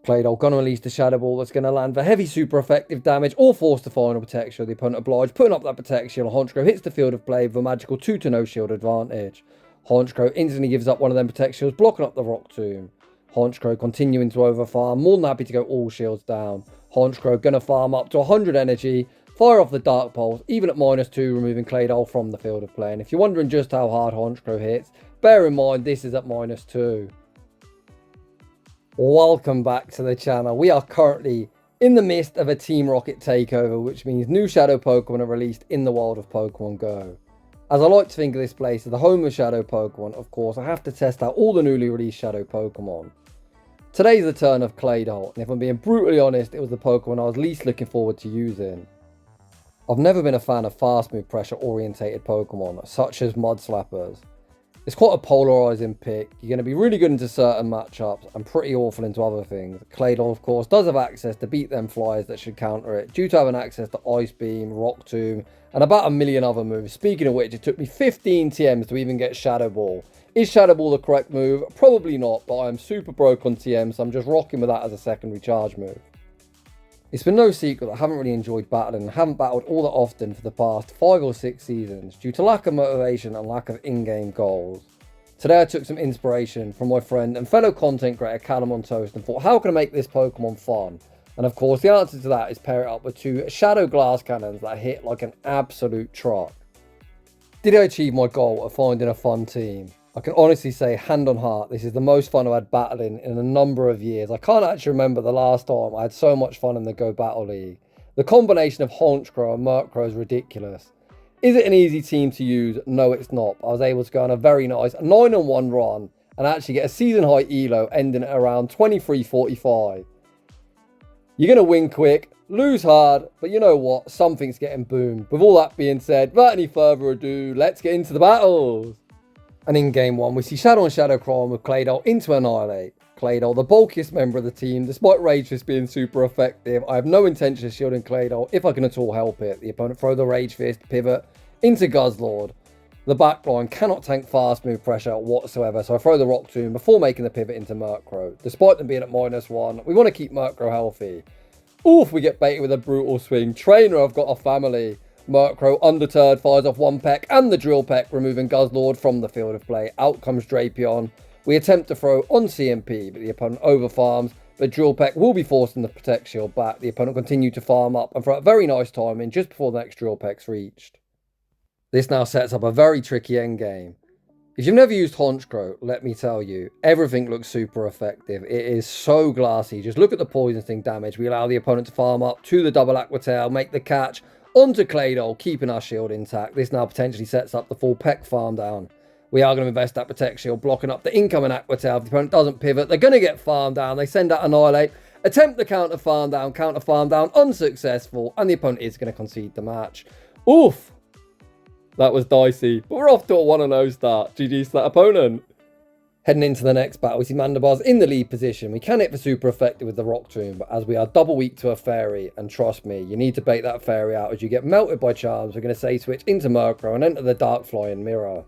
Claydol gonna release the Shadow Ball that's gonna land for heavy super effective damage or force the final protection of the opponent obliged, putting up that protection. Honchkrow hits the field of play with a magical 2 to no shield advantage. Honchkrow instantly gives up one of them protection shields, blocking up the Rock Tomb. Honchkrow continuing to overfarm, more than happy to go all shields down. Honchkrow gonna farm up to 100 energy, fire off the Dark Pulse, even at -2, removing Claydol from the field of play. And if you're wondering just how hard Honchkrow hits, bear in mind this is at -2. Welcome back to the channel. We are currently in the midst of a Team Rocket takeover, which means new Shadow Pokemon are released in the world of Pokemon Go. As I like to think of this place as the home of Shadow Pokemon, of course, I have to test out all the newly released Shadow Pokemon. Today's the turn of Claydol, and if I'm being brutally honest, it was the Pokemon I was least looking forward to using. I've never been a fan of fast move pressure orientated Pokemon, such as Mud Slappers. It's quite a polarising pick. You're going to be really good into certain matchups and pretty awful into other things. Claydol, of course, does have access to beat them flyers that should counter it, due to having access to Ice Beam, Rock Tomb, and about a million other moves. Speaking of which, it took me 15 TMs to even get Shadow Ball. Is Shadow Ball the correct move? Probably not, but I'm super broke on TM, so I'm just rocking with that as a secondary charge move. It's been no secret that I haven't really enjoyed battling and haven't battled all that often for the past 5 or 6 seasons due to lack of motivation and lack of in-game goals. Today I took some inspiration from my friend and fellow content creator Callum on Toast and thought, how can I make this Pokemon fun? And of course the answer to that is pair it up with 2 Shadow Glass Cannons that hit like an absolute truck. Did I achieve my goal of finding a fun team? I can honestly say, hand on heart, this is the most fun I've had battling in a number of years. I can't actually remember the last time I had so much fun in the Go Battle League. The combination of Honchkrow and Murkrow is ridiculous. Is it an easy team to use? No, it's not. I was able to go on a very nice 9-1 run and actually get a season high elo ending at around 23-45. You're going to win quick, lose hard, but you know what? Something's getting boomed. With all that being said, without any further ado, let's get into the battles. And in game 1, we see Shadow and Shadow Chrome with Claydol into Annihilate. Claydol, the bulkiest member of the team, despite Rage Fist being super effective, I have no intention of shielding Claydol if I can at all help it. The opponent throw the Rage Fist, pivot into Guzzlord. The backline cannot tank fast move pressure whatsoever, so I throw the Rock Tomb before making the pivot into Murkrow. Despite them being at -1, we want to keep Murkrow healthy. Oof, we get baited with a brutal swing. Trainer, I've got a family. Murkrow, undeterred, fires off one peck and the Drill Peck, removing Guzzlord from the field of play. Out comes Drapion. We attempt to throw on CMP, but the opponent overfarms. But Drill Peck will be forcing the Protect Shield back. The opponent continued to farm up and throw a very nice timing just before the next Drill Peck's reached. This now sets up a very tricky endgame. If you've never used Honchkrow, let me tell you, everything looks super effective. It is so glassy. Just look at the Poison Sting damage. We allow the opponent to farm up to the double Aqua Tail, make the catch onto Claydol, keeping our shield intact. This now potentially sets up the full Peck farm down. We are going to invest that Protect Shield, blocking up the incoming Aqua Tail. If the opponent doesn't pivot, they're going to get farmed down. They send out Annihilate, attempt the counter farm down, unsuccessful, and the opponent is going to concede the match. Oof! That was dicey, but we're off to a 1-0 start. GG's to that opponent. Heading into the next battle, we see Mandibars in the lead position. We can hit for super effective with the Rock Tomb, but as we are double weak to a Fairy, and trust me, you need to bait that Fairy out as you get melted by charms. We're going to say switch into Murkrow and enter the Dark Flying Mirror.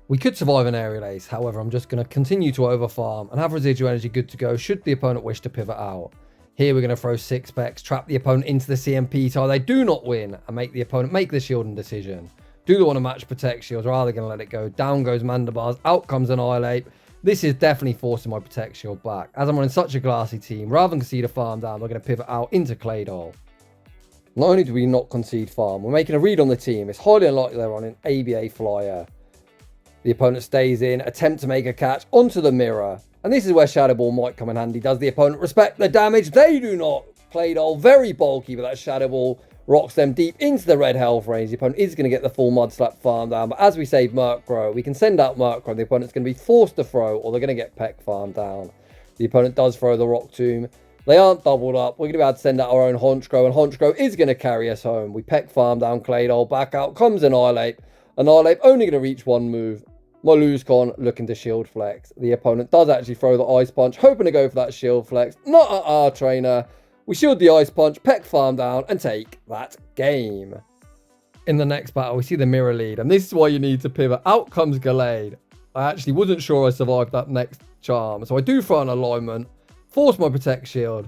We could survive an Aerial Ace, however I'm just going to continue to overfarm and have residual energy good to go should the opponent wish to pivot out. Here we're going to throw 6 Pecks, trap the opponent into the CMP tile. They do not win and make the opponent make the shielding decision. Do they want to match Protect Shields or are they going to let it go? Down goes Mandibars, out comes Annihilate. This is definitely forcing my Protect Shield back. As I'm running such a glassy team, rather than concede a farm down, we're going to pivot out into Claydol. Not only do we not concede farm, we're making a read on the team. It's highly unlikely they're on an ABA Flyer. The opponent stays in, attempt to make a catch onto the mirror. And this is where Shadow Ball might come in handy. Does the opponent respect the damage? They do not. Claydol, very bulky, but that Shadow Ball rocks them deep into the red health range. The opponent is going to get the full Mud Slap farm down. But as we save Murkrow, we can send out Murkrow. The opponent's going to be forced to throw or they're going to get Peck farm down. The opponent does throw the Rock Tomb. They aren't doubled up. We're going to be able to send out our own Honchkrow. And Honchkrow is going to carry us home. We Peck farm down Claydol. Back out comes Annihilate. Annihilate only going to reach one move. My Luzcon looking to shield flex. The opponent does actually throw the Ice Punch, hoping to go for that shield flex. Not at our trainer. We shield the Ice Punch, Peck farm down, and take that game. In the next battle, we see the mirror lead, and this is why you need to pivot. Out comes Gallade. I actually wasn't sure I survived that next charm, so I do throw an alignment. force my Protect Shield.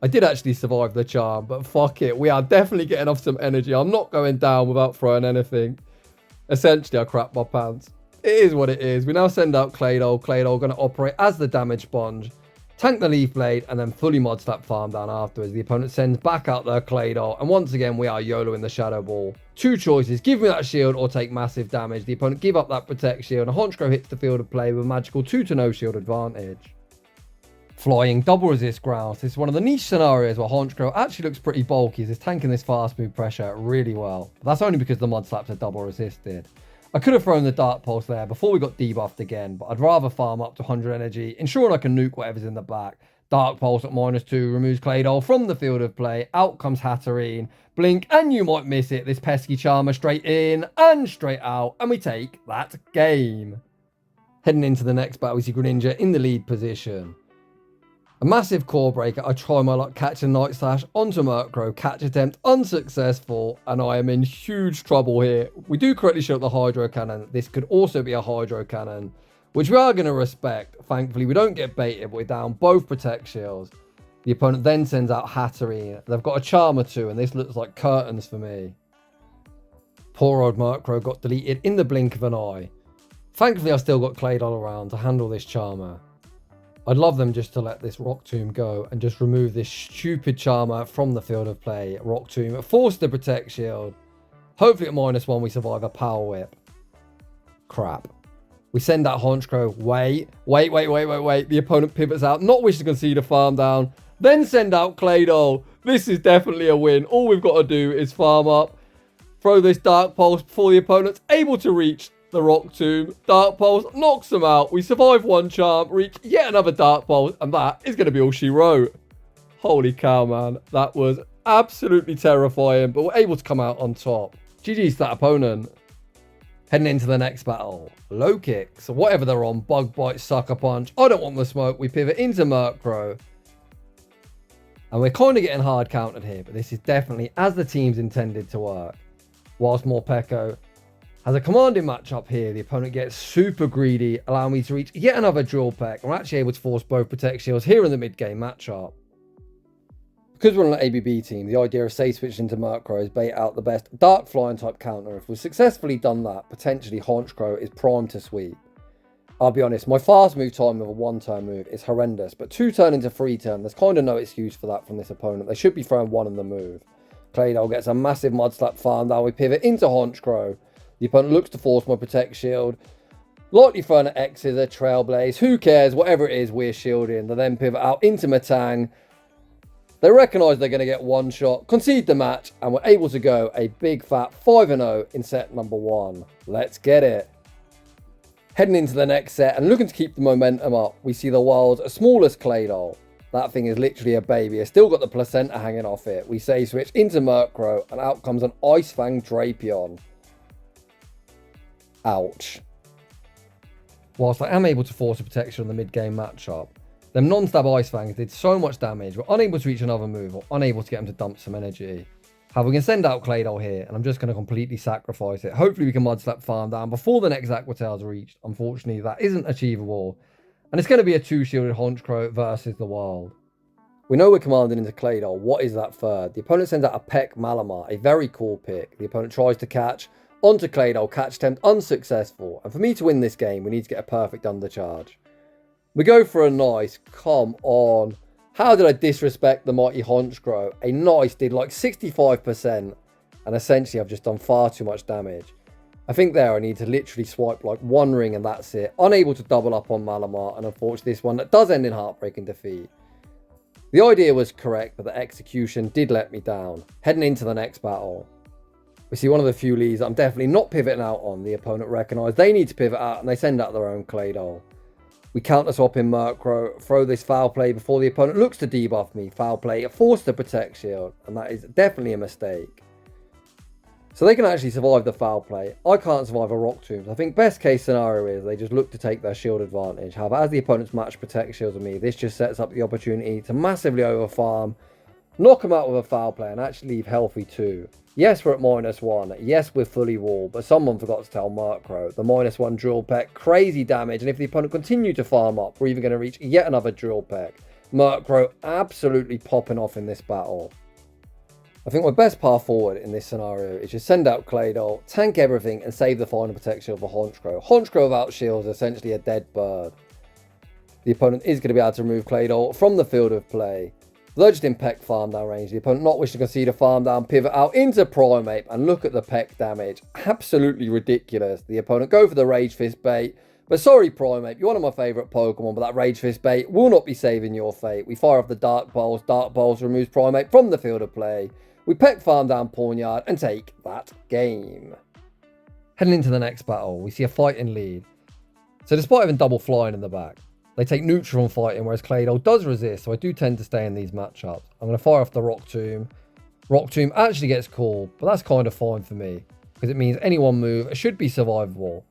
I did actually survive the charm, but fuck it. We are definitely getting off some energy. I'm not going down without throwing anything. Essentially, I crap my pants. It is what it is. We now send out Claydol. Claydol going to operate as the damage sponge. Tank the Leaf Blade and then fully mod slap farm down afterwards. The opponent sends back out their Claydol. And once again, we are YOLOing the Shadow Ball. Two choices. Give me that shield or take massive damage. The opponent give up that Protect Shield. And Honchkrow hits the field of play with a magical 2 to no shield advantage. Flying double resist grounds. This is one of the niche scenarios where Honchkrow actually looks pretty bulky as he's tanking this fast move pressure really well. But that's only because the mod slaps are double resisted. I could have thrown the Dark Pulse there before we got debuffed again, but I'd rather farm up to 100 energy, ensuring I can nuke whatever's in the back. Dark Pulse at -2 removes Claydol from the field of play. Out comes Hatterene. Blink, and you might miss it. This pesky Charmer straight in and straight out, and we take that game. Heading into the next battle, we see Greninja in the lead position. A massive core breaker. I try my luck catching Night Slash onto Murkrow. Catch attempt unsuccessful, and I am in huge trouble here. We do correctly shoot the Hydro Cannon. This could also be a Hydro Cannon, which we are going to respect. Thankfully, we don't get baited, but we're down both Protect Shields. The opponent then sends out Hatterene. They've got a Charmer too, and this looks like curtains for me. Poor old Murkrow got deleted in the blink of an eye. Thankfully, I've still got Claydol around to handle this Charmer. I'd love them just to let this Rock Tomb go and just remove this stupid Charmer from the field of play. Rock Tomb, force the Protect Shield. Hopefully at -1 we survive a Power Whip. Crap. We send out Honchkrow. Wait. The opponent pivots out, not wishing to concede a farm down. Then send out Claydol. This is definitely a win. All we've got to do is farm up. Throw this Dark Pulse before the opponent's able to reach the Rock Tomb. Dark Pulse knocks them out. We survive one charm, reach yet another Dark Pulse, and that is going to be all she wrote. Holy cow, man. That was absolutely terrifying, but we're able to come out on top. GG's to that opponent. Heading into the next battle. Low kick. So whatever they're on, Bug Bite, Sucker Punch. I don't want the smoke. We pivot into Murkrow. And we're kind of getting hard countered here, but this is definitely as the team's intended to work. Whilst Morpeko has a commanding matchup here, the opponent gets super greedy, allowing me to reach yet another Drill Peck. I'm actually able to force both Protect Shields here in the mid-game matchup. Because we're on an ABB team, the idea of safe switching to Murkrow is bait out the best Dark Flying type counter. If we've successfully done that, potentially Honchkrow is primed to sweep. I'll be honest, my fast move time with a 1-turn move is horrendous, but 2-turn into 3-turn, there's kind of no excuse for that from this opponent. They should be throwing 1 in the move. Claydol gets a massive Mud Slap farm down. We pivot into Honchkrow. The opponent looks to force my Protect Shield. Lightly thrown at X's, a Trailblaze. Who cares? Whatever it is, we're shielding. They then pivot out into Matang. They recognise they're going to get one shot, concede the match, and we're able to go a big fat 5-0 in set number 1. Let's get it. Heading into the next set and looking to keep the momentum up, we see the world's smallest Claydol. That thing is literally a baby. It's still got the placenta hanging off it. We say switch into Murkrow, and out comes an Ice Fang Drapion. Ouch. Whilst I am able to force a protection on the mid-game matchup, them non-stab Ice Fangs did so much damage, we're unable to reach another move or unable to get them to dump some energy. However, we can send out Claydol here, and I'm just going to completely sacrifice it. Hopefully we can Mud Slap farm down before the next Aqua Tail's reached. Unfortunately, that isn't achievable, and it's going to be a 2-shielded Honchkrow versus the Wild. We know we're commanding into Claydol. What is that third? The opponent sends out a Peck Malamar, a very cool pick. The opponent tries to catch onto Claydol, catch attempt unsuccessful, and for me to win this game, we need to get a perfect undercharge. We go for a nice, come on. How did I disrespect the mighty Honchkrow? A nice did like 65%, and essentially I've just done far too much damage. I think there I need to literally swipe like 1 ring and that's it. Unable to double up on Malamar, and unfortunately this one that does end in heartbreaking defeat. The idea was correct, but the execution did let me down. Heading into the next battle. We see one of the few leads I'm definitely not pivoting out on. The opponent recognise they need to pivot out, and they send out their own Claydol. We counter swap in Murkrow, throw this Foul Play before the opponent looks to debuff me. Foul Play, force the Protect Shield, and that is definitely a mistake. So they can actually survive the Foul Play. I can't survive a Rock Tomb. I think best case scenario is they just look to take their shield advantage. However, as the opponent's match Protect Shields with me, this just sets up the opportunity to massively overfarm, knock them out with a Foul Play, and actually leave healthy too. Yes, we're at -1. Yes, we're fully walled, but someone forgot to tell Murkrow. The -1 Drill Peck, crazy damage, and if the opponent continue to farm up, we're even going to reach yet another Drill Peck. Murkrow absolutely popping off in this battle. I think my best path forward in this scenario is just send out Claydol, tank everything, and save the final protection of a Honchkrow. Honchkrow without shields is essentially a dead bird. The opponent is going to be able to remove Claydol from the field of play. Lodged in Peck farm down range. The opponent not wishing to concede a farm down, pivot out into Primeape, and look at the Peck damage. Absolutely ridiculous. The opponent go for the Rage Fist bait. But sorry Primeape, you're one of my favourite Pokemon, but that Rage Fist bait will not be saving your fate. We fire off the Dark Pulse. Dark Pulse removes Primeape from the field of play. We Peck farm down Pawniard and take that game. Heading into the next battle, we see a fighting lead. So despite having double flying in the back, they take neutral on fighting, whereas Claydol does resist, so I do tend to stay in these matchups. I'm going to fire off the Rock Tomb. Rock Tomb actually gets called, but that's kind of fine for me, because it means any one move should be survivable.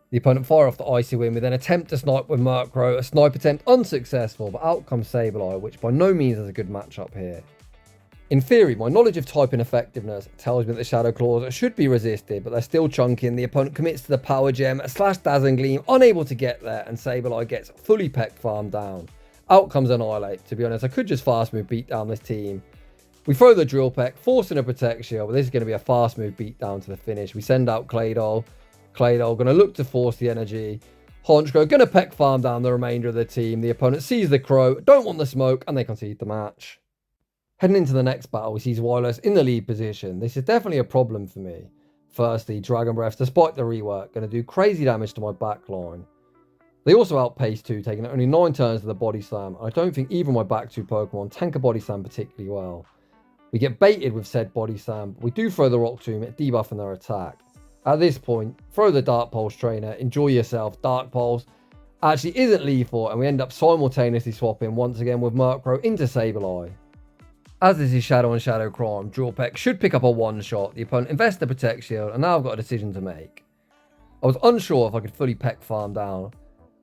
The opponent fire off the Icy Wind with an attempt to snipe with Murkrow, a snipe attempt unsuccessful, but out comes Sableye, which by no means is a good matchup here. In theory, my knowledge of typing effectiveness tells me that the Shadow Claws should be resisted, but they're still chunking. The opponent commits to the Power Gem / Dazzling Gleam, unable to get there, and Sableye gets fully Peck farmed down. Out comes Annihilate. To be honest, I could just fast move beat down this team. We throw the Drill Peck, forcing a Protect Shield, but this is going to be a fast move beat down to the finish. We send out Claydol. Claydol going to look to force the energy. Honchkrow going to Peck farm down the remainder of the team. The opponent sees the Crow, don't want the smoke, and they concede the match. Heading into the next battle, we see Wireless in the lead position. This is definitely a problem for me. Firstly, Dragon Breath, despite the rework, going to do crazy damage to my backline. They also outpace 2, taking only 9 turns to the Body Slam. I don't think either of my back 2 Pokemon tank a Body Slam particularly well. We get baited with said Body Slam, but we do throw the Rock Tomb, debuffing their attack. At this point, throw the Dark Pulse Trainer, enjoy yourself. Dark Pulse actually isn't lethal, and we end up simultaneously swapping once again with Murkrow into Sableye. As this is Shadow and Shadow Crime, Drill Peck should pick up a one-shot. The opponent invests the Protect Shield, and now I've got a decision to make. I was unsure if I could fully Peck farm down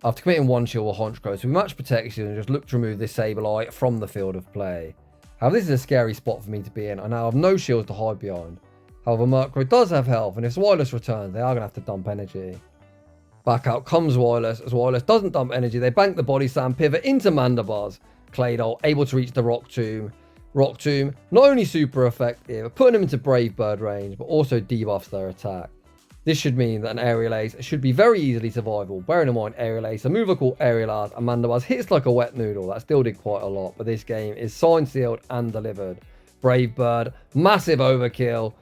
after committing one shield with Honchkrow, so we match Protect Shield and just look to remove this Sableye from the field of play. However, this is a scary spot for me to be in. I now have no shields to hide behind. However, Murkrow does have health, and if Wireless returns, they are going to have to dump energy. Back out comes Wireless. As Wireless doesn't dump energy, they bank the Body Slam, pivot into Mandibuzz. Claydol able to reach the Rock Tomb. Rock Tomb, not only super effective, putting them into Brave Bird range, but also debuffs their attack. This should mean that an Aerial Ace should be very easily survivable. Bearing in mind, Aerial Ace, a mover called Aerial Art, and Mandibuzz hits like a wet noodle. That still did quite a lot, but this game is signed, sealed, and delivered. Brave Bird, massive overkill.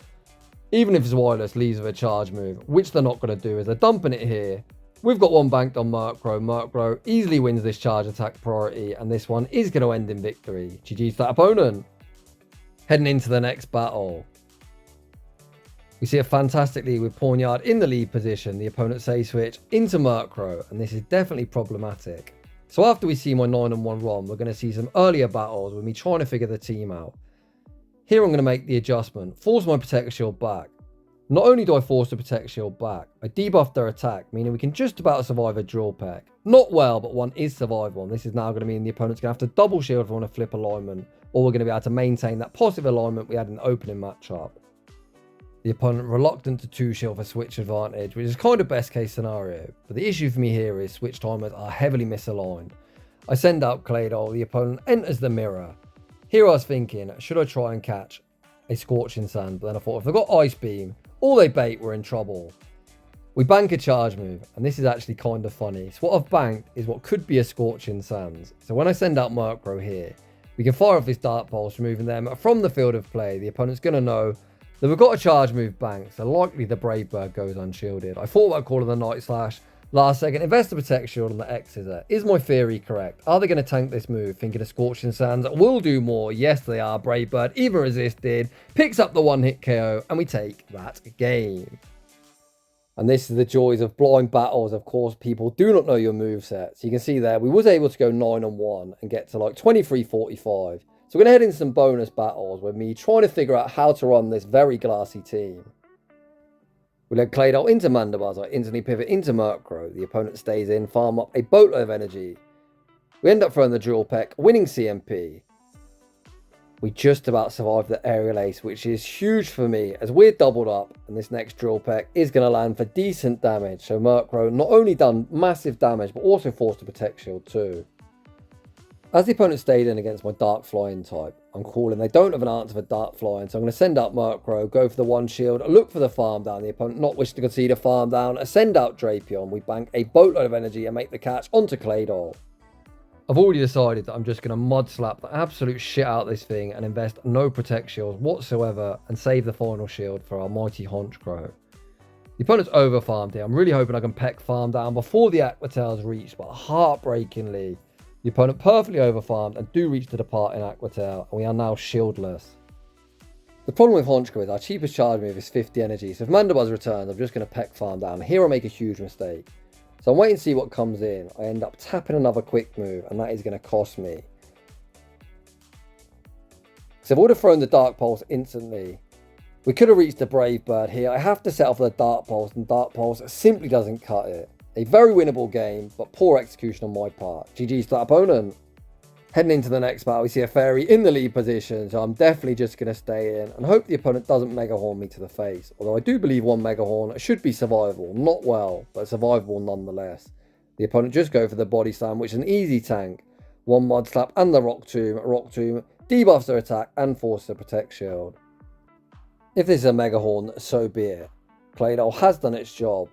Even if Wireless leaves with a charge move, which they're not going to do, as they're dumping it here. We've got one banked on Murkrow. Murkrow easily wins this charge attack priority, and this one is going to end in victory. GG's to that opponent. Heading into the next battle, we see a fantastic lead with Pawniard in the lead position. The opponent saves switch into Murkrow, and this is definitely problematic. So after we see my 9-1 ROM, we're going to see some earlier battles with me trying to figure the team out. Here I'm going to make the adjustment, force my Protect Shield back. Not only do I force the Protect Shield back, I debuff their attack, meaning we can just about survive a Drill Peck. Not well, but one is survivable, and this is now going to mean the opponent's going to have to double shield if I want to flip alignment, or we're going to be able to maintain that positive alignment we had in the opening matchup. The opponent reluctant to 2-shield for switch advantage, which is kind of best case scenario, but the issue for me here is switch timers are heavily misaligned. I send out Claydol, the opponent enters the mirror. Here I was thinking, should I try and catch a Scorching Sand, but then I thought if they've got Ice Beam, or they bait, we're in trouble. We bank a charge move, and this is actually kind of funny. So what I've banked is what could be a Scorching Sands. So when I send out Murkrow here, we can fire off this Dark Pulse, removing them from the field of play. The opponent's going to know that we've got a charge move banked, so likely the Brave Bird goes unshielded. I thought about calling the Night Slash last second. Invest the Protect Shield on the X-Scissor. Is my theory correct? Are they going to tank this move, thinking a Scorching Sands will do more? Yes, they are. Brave Bird even resisted, picks up the one-hit KO, and we take that game. And this is the joys of blind battles. Of course, people do not know your moveset. So you can see there, we was able to go 9-1 and get to like 23-45. So we're going to head into some bonus battles with me trying to figure out how to run this very glassy team. We let Claydol into Mandibuzz. I instantly pivot into Murkrow. The opponent stays in, farm up a boatload of energy. We end up throwing the Drill Peck, winning CMP. We just about survived the Aerial Ace, which is huge for me as we're doubled up, and this next Drill Peck is going to land for decent damage. So Murkrow not only done massive damage, but also forced a Protect Shield too. As the opponent stayed in against my Dark Flying type, I'm calling they don't have an answer for Dark Flying, so I'm going to send out Murkrow, go for the one shield, look for the farm down, the opponent not wishing to concede a farm down, send out Drapion, we bank a boatload of energy and make the catch onto Claydol. I've already decided that I'm just going to mud slap the absolute shit out of this thing and invest no protect shields whatsoever and save the final shield for our mighty Honchkrow. The opponent's over farmed here. I'm really hoping I can peck farm down before the Aqua Tail's reached, but heartbreakingly, the opponent perfectly overfarmed and do reach the departing Aqua Tail, and we are now shieldless. The problem with Honchkrow is our cheapest charge move is 50 energy, so if Mandibuzz returns, I'm just going to peck farm down. Here I make a huge mistake. So I'm waiting to see what comes in. I end up tapping another quick move, and that is going to cost me. So if I would have thrown the Dark Pulse instantly, we could have reached the Brave Bird here. I have to settle for the Dark Pulse, and Dark Pulse simply doesn't cut it. A very winnable game, but poor execution on my part. GG's to that opponent. Heading into the next battle, we see a Fairy in the lead position, so I'm definitely just going to stay in and hope the opponent doesn't Mega Horn me to the face. Although I do believe one Mega Horn should be survivable. Not well, but survivable nonetheless. The opponent just go for the Body Slam, which is an easy tank. One Mud Slap and the Rock Tomb debuffs their attack and forces a Protect Shield. If this is a Mega Horn, so be it. Claydol has done its job.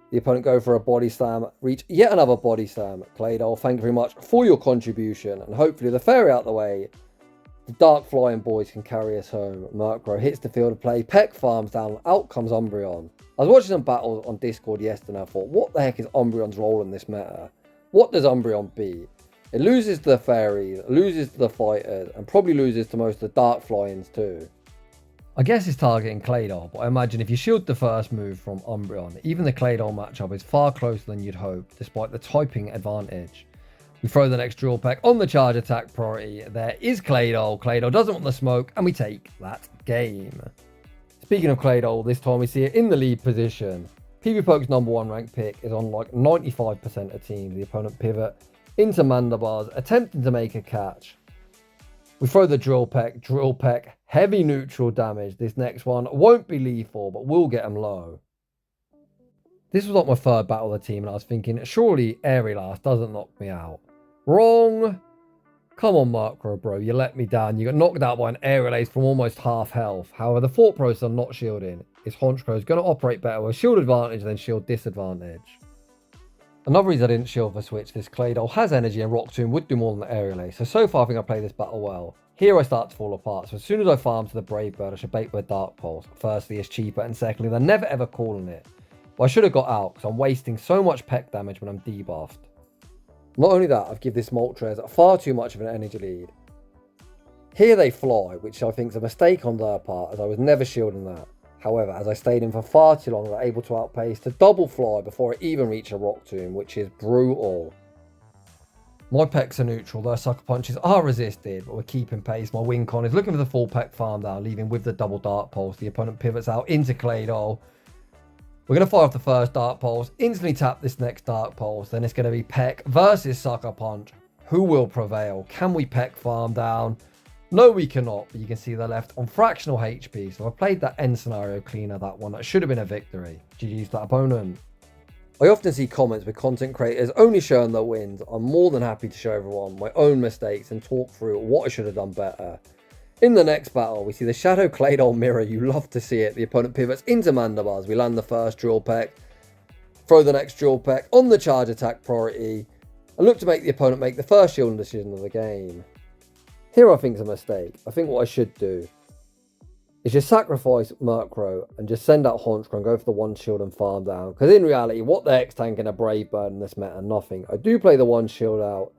The opponent go for a Body Slam, reach yet another Body Slam. Claydol, thank you very much for your contribution, and hopefully the Fairy out the way, the Dark Flying boys can carry us home. Murkrow hits the field of play, Peck farms down, out comes Umbreon. I was watching some battles on Discord yesterday and I thought, what the heck is Umbreon's role in this meta? What does Umbreon beat? It loses to the Fairies, loses to the Fighters, and probably loses to most of the Dark Flyings too. I guess it's targeting Claydol, but I imagine if you shield the first move from Umbreon, even the Claydol matchup is far closer than you'd hope, despite the typing advantage. We throw the next Drill Peck on the charge attack priority. There is Claydol. Claydol doesn't want the smoke, and we take that game. Speaking of Claydol, this time we see it in the lead position. PvPoke's #1 ranked pick is on like 95% of teams. The opponent pivot into Mandibuzz, attempting to make a catch. We throw the Drill Peck, heavy neutral damage. This next one won't be lethal, but will get him low. This was like my third battle of the team, and I was thinking, surely Aerialast doesn't knock me out. Wrong. Come on, Murkrow, bro, you let me down. You got knocked out by an Aerial Ace from almost half health. However, the thought process of not shielding is Honchkrow is going to operate better with shield advantage than shield disadvantage. Another reason I didn't shield for switch, this Claydol has energy and Rock Tomb would do more than the Aerial Ace. So far I think I played this battle well. Here I start to fall apart, so as soon as I farm to the Brave Bird, I should bait with a Dark Pulse. Firstly, it's cheaper, and secondly, they're never ever calling it. But I should have got out, because I'm wasting so much peck damage when I'm debuffed. Not only that, I've given this Moltres far too much of an energy lead. Here they fly, which I think is a mistake on their part, as I was never shielding that. However, as I stayed in for far too long, they're able to outpace to double fly before I even reach a Rock Tomb, which is brutal. My pecks are neutral, their Sucker Punches are resisted, but we're keeping pace. My Wing Con is looking for the full peck farm down, leaving with the double Dark Pulse. The opponent pivots out into Claydol. We're going to fire off the first Dark Pulse, instantly tap this next Dark Pulse, then it's going to be Peck versus Sucker Punch. Who will prevail? Can we peck farm down? No, we cannot, but you can see they're left on fractional HP, so I played that end scenario cleaner, that one. That should have been a victory. GG's to that opponent. I often see comments with content creators only showing their wins. I'm more than happy to show everyone my own mistakes and talk through what I should have done better. In the next battle, we see the Shadow Claydol mirror. You love to see it. The opponent pivots into Mandibuzz. We land the first Drill Peck, throw the next Drill Peck on the charge attack priority, and look to make the opponent make the first shielding decision of the game. Here I think is a mistake. I think what I should do is just sacrifice Murkrow and just send out Honchkrow and go for the one shield and farm down. Because in reality, what the heck's tanking a Brave Bird in this meta? Nothing. I do play the one shield out.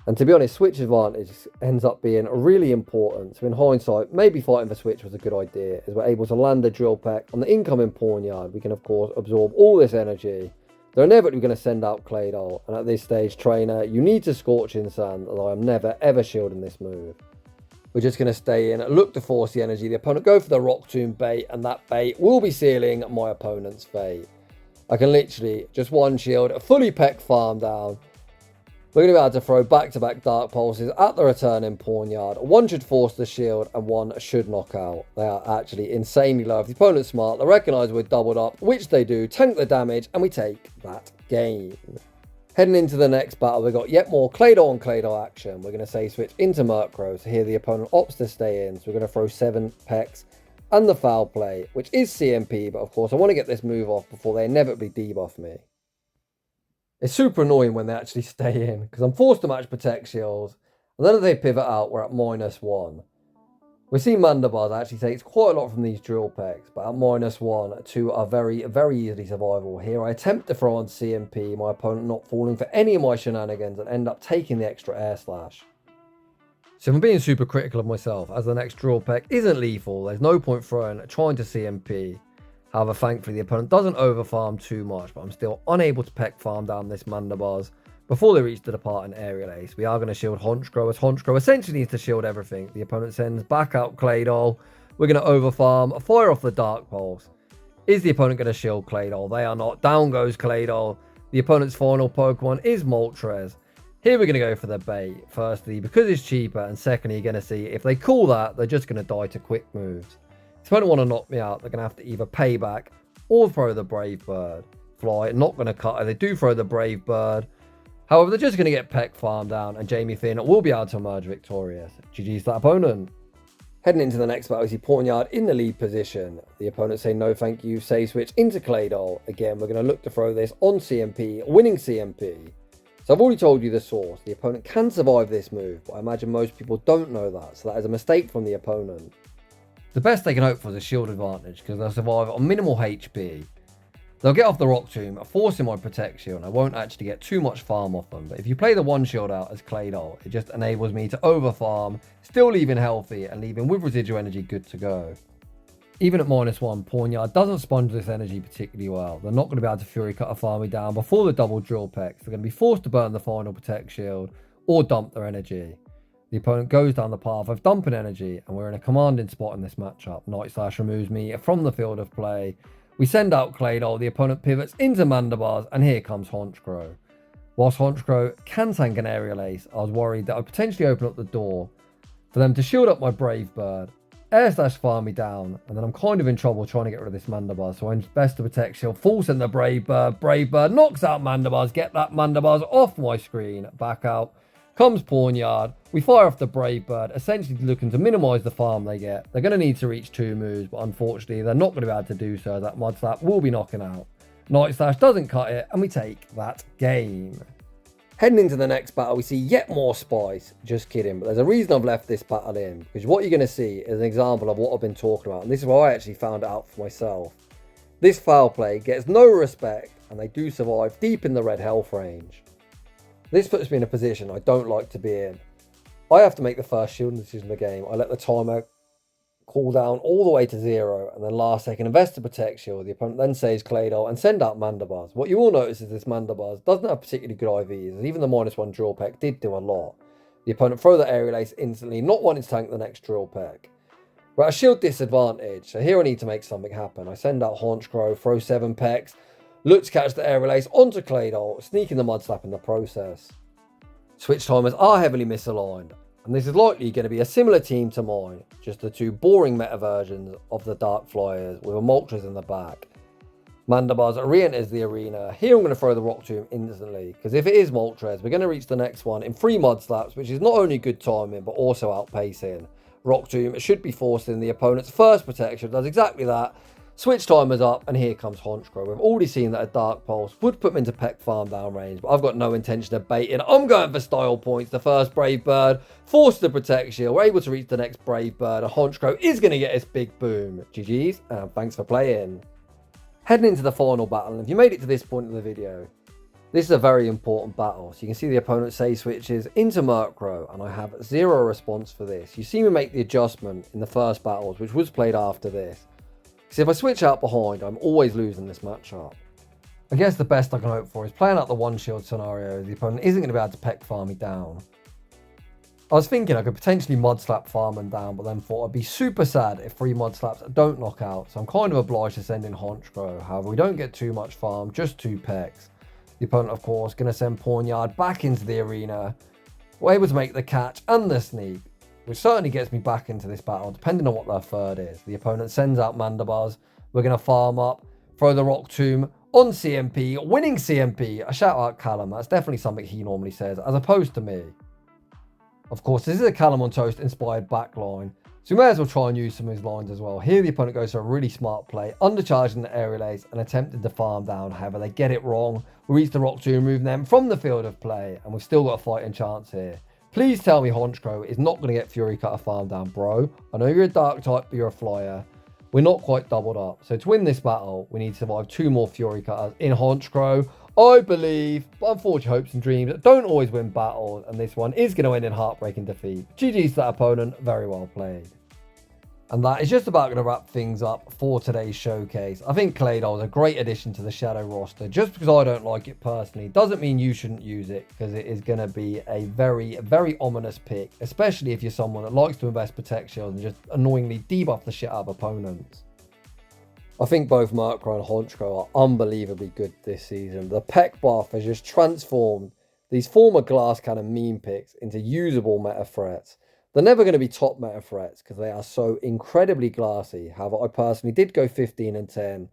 And to be honest, switch advantage ends up being really important. So in hindsight, maybe fighting for switch was a good idea, as we're able to land a Drill Peck on the incoming pawn yard. We can of course absorb all this energy. They're inevitably going to send out Claydol, and at this stage, trainer, you need to Scorching Sand, although I'm never ever shielding this move. We're just going to stay in, look to force the energy. The opponent go for the Rock Tomb bait, and that bait will be sealing my opponent's fate. I can literally just one shield, a fully peck farm down. We're going to be able to throw back-to-back Dark Pulses at the returning pawn yard. One should force the shield and one should knock out. They are actually insanely low. If the opponent's smart, they recognise we're doubled up, which they do, tank the damage, and we take that game. Heading into the next battle, we've got yet more Claydol and Claydol action. We're going to say switch into Murkrow, so here the opponent opts to stay in. So we're going to throw 7 Pecks and the Foul Play, which is CMP, but of course I want to get this move off before they inevitably debuff me. It's super annoying when they actually stay in, because I'm forced to match Protect Shields, and then if they pivot out, we're at -1. We see Mandibars actually takes quite a lot from these Drill Pecks, but at -1, 2 are very, very easily survivable. Here I attempt to throw on CMP, my opponent not falling for any of my shenanigans, and end up taking the extra Air Slash. So if I'm being super critical of myself, as the next Drill Peck isn't lethal, there's no point trying to CMP. However, thankfully the opponent doesn't overfarm too much, but I'm still unable to Peck farm down this Mandibars before they reach the departing Aerial Ace. We are going to shield Honchkrow, as Honchkrow essentially needs to shield everything. The opponent sends back out Claydol. We're going to overfarm, fire off the Dark Pulse. Is the opponent going to shield Claydol? They are not. Down goes Claydol. The opponent's final Pokemon is Moltres. Here we're going to go for the bait. Firstly, because it's cheaper, and secondly, you're going to see if they call that, they're just going to die to quick moves. If they don't want to knock me out, they're going to have to either pay back or throw the Brave Bird. Fly, not going to cut it. They do throw the Brave Bird. However, they're just going to get Peck farmed down, and Jamie Finn will be able to emerge victorious. GG's that opponent. Heading into the next battle, we see Pawniard in the lead position. The opponent say no thank you, say switch into Claydol. Again, we're going to look to throw this on CMP, winning CMP. So I've already told you the source. The opponent can survive this move, but I imagine most people don't know that, so that is a mistake from the opponent. The best they can hope for is a shield advantage, because they'll survive on minimal HP. They'll get off the Rock Tomb, forcing my Protect Shield, and I won't actually get too much farm off them. But if you play the one shield out as Claydol, it just enables me to overfarm, still leaving healthy, and leaving with residual energy good to go. Even at -1, Pawniard doesn't sponge this energy particularly well. They're not going to be able to Fury Cutter farm me down before the double Drill Pecks. They're going to be forced to burn the final Protect Shield, or dump their energy. The opponent goes down the path of dumping energy, and we're in a commanding spot in this matchup. Night Slash removes me from the field of play. We send out Claydol, the opponent pivots into Mandibars, and here comes Honchkrow. Whilst Honchkrow can tank an Aerial Ace, I was worried that I'd potentially open up the door for them to shield up my Brave Bird, Air Slash farm me down, and then I'm kind of in trouble trying to get rid of this Mandibars, so I'm best to Protect Shield, forcing the Brave Bird knocks out Mandibars, get that Mandibars off my screen, back out. Comes Pawniard, we fire off the Brave Bird, essentially looking to minimise the farm they get. They're going to need to reach 2 moves, but unfortunately they're not going to be able to do so, as that Mud Slap will be knocking out. Night Slash doesn't cut it, and we take that game. Heading into the next battle, we see yet more Spice. Just kidding, but there's a reason I've left this battle in, because what you're going to see is an example of what I've been talking about, and this is where I actually found it out for myself. This Foul Play gets no respect, and they do survive deep in the red health range. This puts me in a position I don't like to be in. I have to make the first shielding decision of the game. I let the timer cool down all the way to 0, and then last second invest to Protect Shield. The opponent then saves Claydol and send out Mandibars. What you will notice is this Mandibars doesn't have particularly good IVs, and even the -1 Drill Peck did do a lot. The opponent throw the Aerial Ace instantly, not wanting to tank the next Drill Peck. We're at a shield disadvantage, so here I need to make something happen. I send out Honchkrow, throw 7 Pecks, look to catch the Aerial Ace onto Claydol, sneaking the Mud Slap in the process. Switch timers are heavily misaligned, and this is likely going to be a similar team to mine, just the 2 boring meta versions of the Dark Flyers with a Moltres in the back. Mandibars re-enters the arena. Here I'm going to throw the Rock Tomb instantly, because if it is Moltres, we're going to reach the next one in 3 Mud Slaps, which is not only good timing, but also outpacing. Rock Tomb should be forcing the opponent's first protection, does exactly that. Switch timers up, and here comes Honchkrow. We've already seen that a Dark Pulse would put him into Peck farm down range, but I've got no intention of baiting. I'm going for style points. The first Brave Bird, forced the Protect Shield. We're able to reach the next Brave Bird, and Honchkrow is going to get his big boom. GG's, and thanks for playing. Heading into the final battle, and if you made it to this point in the video, this is a very important battle. So you can see the opponent say switches into Murkrow, and I have 0 response for this. You see me make the adjustment in the first battles, which was played after this. Because if I switch out behind, I'm always losing this matchup. I guess the best I can hope for is playing out the 1 shield scenario. The opponent isn't going to be able to Peck farm me down. I was thinking I could potentially Mud Slap farm them down, but then thought I'd be super sad if 3 Mud Slaps don't knock out, so I'm kind of obliged to send in Honchkrow. However, we don't get too much farm, just 2 Pecks. The opponent, of course, going to send Pawniard back into the arena. We're able to make the catch and the sneak, which certainly gets me back into this battle, depending on what their third is. The opponent sends out Mandibars. We're going to farm up, throw the Rock Tomb on CMP, winning CMP. A shout out Callum, that's definitely something he normally says, as opposed to me. Of course, this is a Callum on Toast inspired backline, so we may as well try and use some of his lines as well. Here the opponent goes for a really smart play, undercharging the aerial ace and attempted to farm down. However, they get it wrong. We reach the rock to remove them from the field of play, and we've still got a fighting chance here. Please tell me Honchkrow is not going to get Fury Cutter farm down, bro. I know you're a dark type, but you're a flyer. We're not quite doubled up. So to win this battle, we need to survive 2 more Fury Cutters in Honchkrow, I believe. But unfortunately, hopes and dreams don't always win battles, and this one is going to end in heartbreaking defeat. GG's to that opponent. Very well played. And that is just about going to wrap things up for today's showcase. I think Claydol is a great addition to the Shadow roster. Just because I don't like it personally doesn't mean you shouldn't use it, because it is going to be a very, very ominous pick, especially if you're someone that likes to invest Protect Shields and just annoyingly debuff the shit out of opponents. I think both Murkrow and Honchkrow are unbelievably good this season. The Peck buff has just transformed these former glass cannon meme picks into usable meta threats. They're never going to be top meta threats because they are so incredibly glassy. However, I personally did go 15 and 10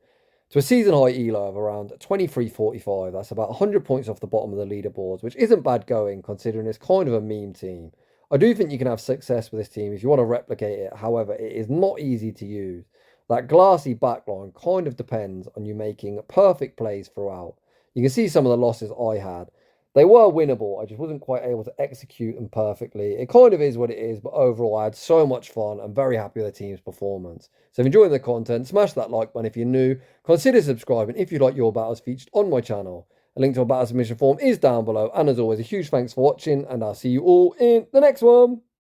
to a season high elo of around 23.45. That's about 100 points off the bottom of the leaderboards, which isn't bad going considering it's kind of a meme team. I do think you can have success with this team if you want to replicate it. However, it is not easy to use. That glassy backline kind of depends on you making perfect plays throughout. You can see some of the losses I had. They were winnable, I just wasn't quite able to execute them perfectly. It kind of is what it is, but overall I had so much fun. I'm very happy with the team's performance. So if you're enjoying the content, smash that like button if you're new. Consider subscribing if you'd like your battles featured on my channel. A link to my battle submission form is down below. And as always, a huge thanks for watching, and I'll see you all in the next one.